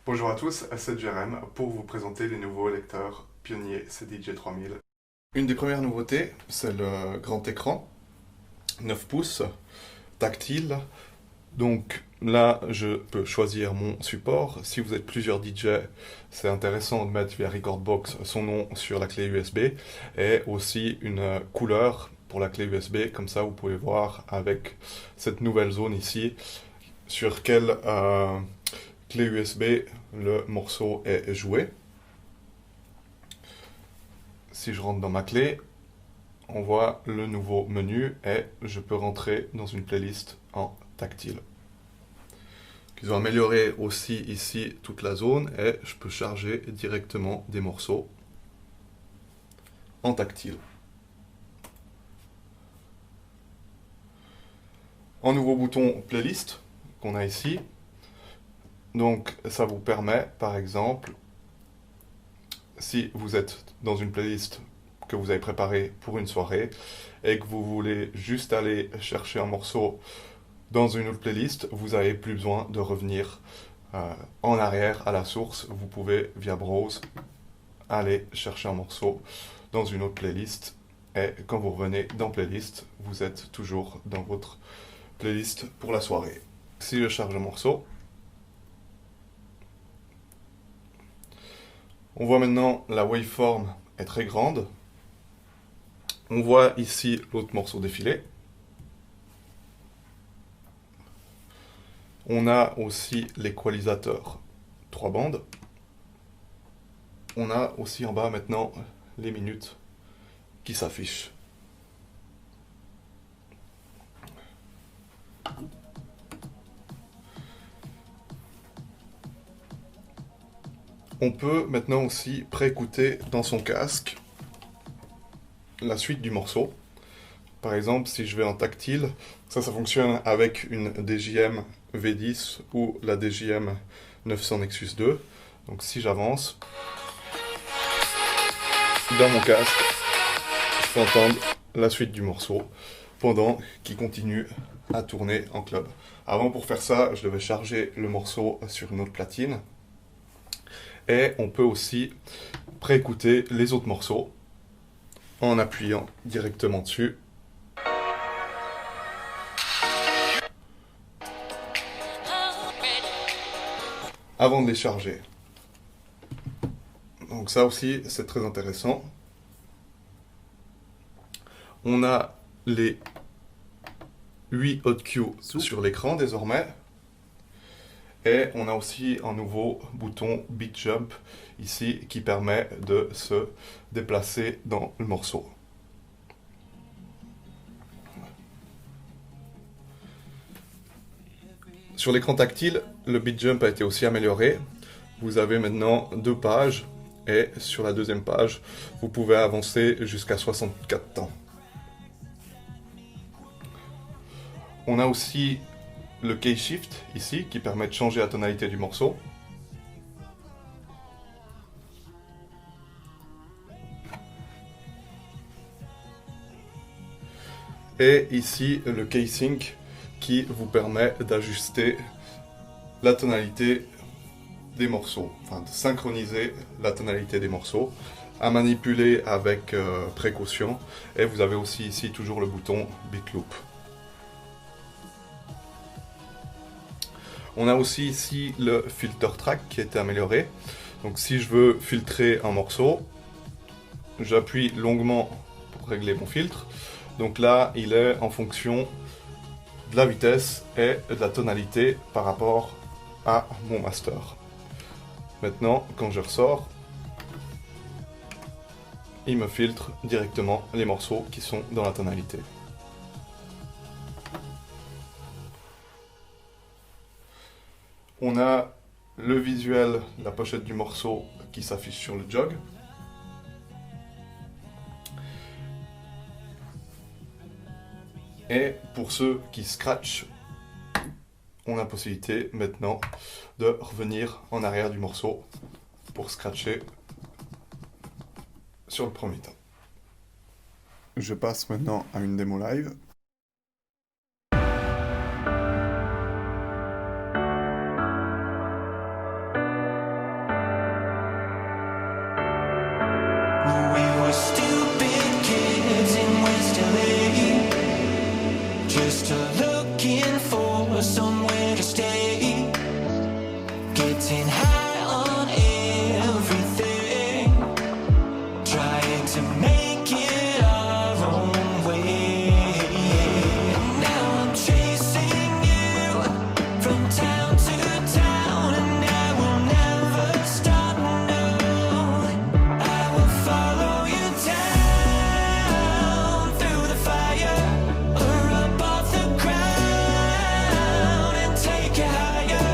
Bonjour à tous, c'est Jérém pour vous présenter les nouveaux lecteurs Pioneer CDJ 3000. Une des premières nouveautés, c'est le grand écran, 9 pouces, tactile. Donc là, je peux choisir mon support. Si vous êtes plusieurs DJ, c'est intéressant de mettre via Recordbox son nom sur la clé USB et aussi une couleur pour la clé USB. Comme ça, vous pouvez voir avec cette nouvelle zone ici sur quelle clé USB le morceau est joué. Si je rentre dans ma clé, on voit le nouveau menu et je peux rentrer dans une playlist en tactile. Ils ont amélioré aussi ici toute la zone et je peux charger directement des morceaux en tactile. Un nouveau bouton playlist qu'on a ici. Donc ça vous permet par exemple, si vous êtes dans une playlist que vous avez préparée pour une soirée et que vous voulez juste aller chercher un morceau dans une autre playlist, vous n'avez plus besoin de revenir en arrière à la source. Vous pouvez, via Browse, aller chercher un morceau dans une autre playlist. Et quand vous revenez dans Playlist, vous êtes toujours dans votre playlist pour la soirée. Si je charge un morceau, on voit maintenant la waveform est très grande. On voit ici l'autre morceau défiler. On a aussi l'équalisateur 3 bandes. On a aussi en bas maintenant les minutes qui s'affichent. On peut maintenant aussi préécouter dans son casque la suite du morceau. Par exemple, si je vais en tactile, ça fonctionne avec une DJM V10 ou la DJM 900 Nexus 2. Donc si j'avance, dans mon casque, je peux entendre la suite du morceau pendant qu'il continue à tourner en club. Avant, pour faire ça, je devais charger le morceau sur une autre platine. Et on peut aussi préécouter les autres morceaux en appuyant directement dessus. Avant de les charger. Donc ça aussi, c'est très intéressant. On a les 8 hot cues sur l'écran désormais. Et on a aussi un nouveau bouton Beat Jump ici qui permet de se déplacer dans le morceau. Sur l'écran tactile, le Beat Jump a été aussi amélioré. Vous avez maintenant 2 pages et sur la deuxième page, vous pouvez avancer jusqu'à 64 temps. On a aussi le Key Shift ici qui permet de changer la tonalité du morceau. Et ici le Key Sync qui vous permet d'ajuster la tonalité des morceaux, enfin de synchroniser la tonalité des morceaux, à manipuler avec précaution. Et vous avez aussi ici toujours le bouton Beat Loop. On a aussi ici le filter track qui a été amélioré. Donc si je veux filtrer un morceau, j'appuie longuement pour régler mon filtre. Donc là, il est en fonction de la vitesse et de la tonalité par rapport à mon master. Maintenant, quand je ressors, il me filtre directement les morceaux qui sont dans la tonalité. On a le visuel, la pochette du morceau qui s'affiche sur le jog. Et pour ceux qui scratchent, on a la possibilité maintenant de revenir en arrière du morceau pour scratcher sur le premier temps. Je passe maintenant à une démo live. getting high on everything, trying to make it our own way. Now I'm chasing you from town to town, and I will never stop, no. I will follow you down through the fire, or up off the ground and take you higher,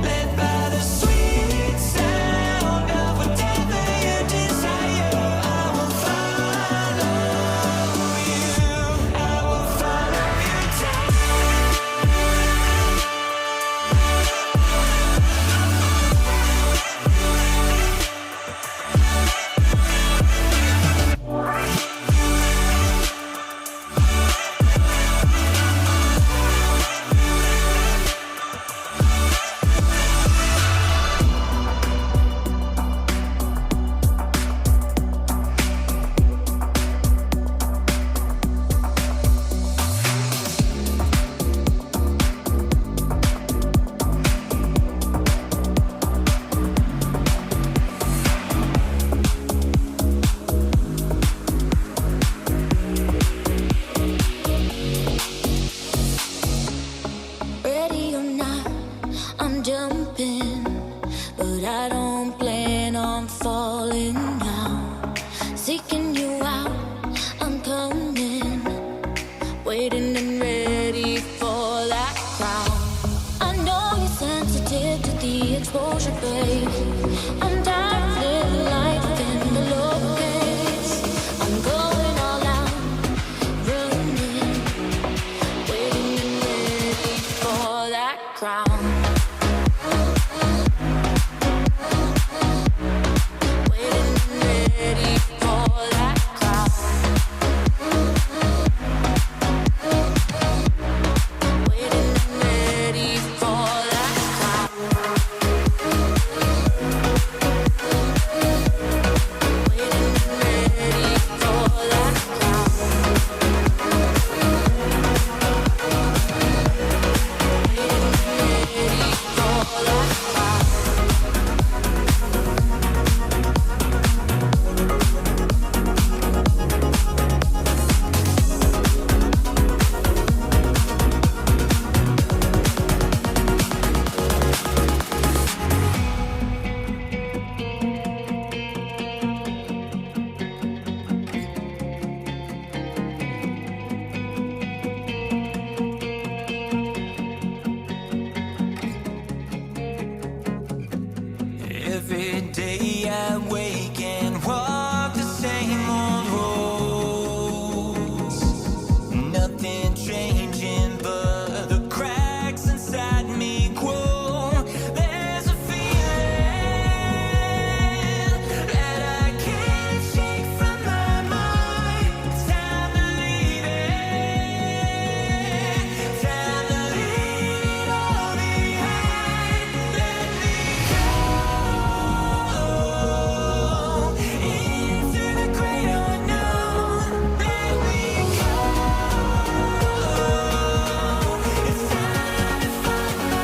led by the sweet sound of whatever you desire. I will follow you, I will follow you down. Ready or not, I'm jumping, but I don't plan on falling now. Seeking you out, I'm coming, waiting and ready for that crown. I know you're sensitive to the exposure, babe. I'm tired of living life in the low pace. I'm going all out, running, waiting and ready for that crown. Waiting and ready for that crown. Waiting and ready for that crown. Waiting and ready for that crown. Every day I wake and walk the same old roads. Nothing changing but the cracks inside me grow. There's a feeling that I can't shake from my mind. It's time to leave it. Time to leave it all behind. Let me go into the great unknown. Let me go. It's time to find my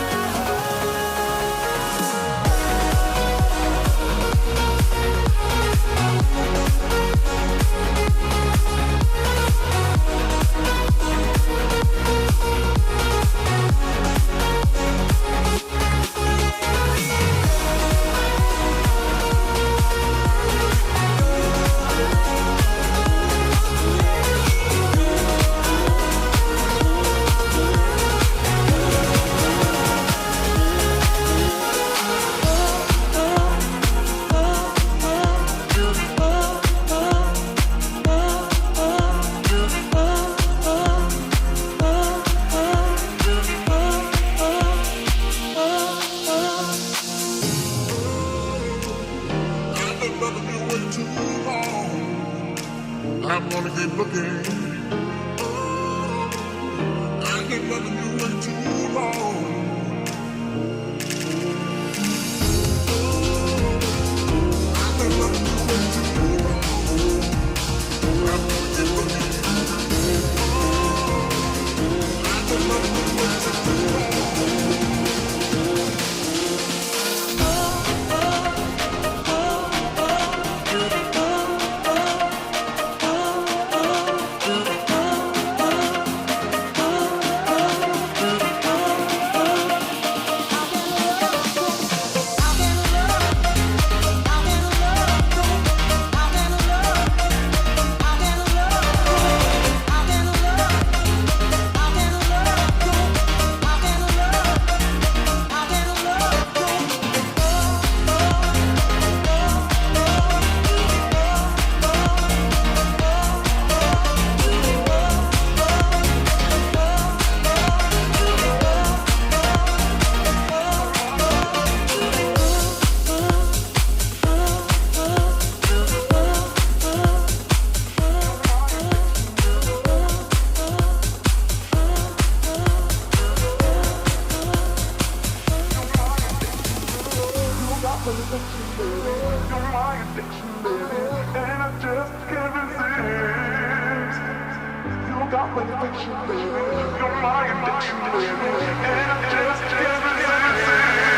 I've been loving you way too long. I'm gonna keep looking. I've been loving you way too long. I've been loving you way too long. I'm gonna keep looking. I've been loving you way too long. You're my addiction, baby, and I just can't resist.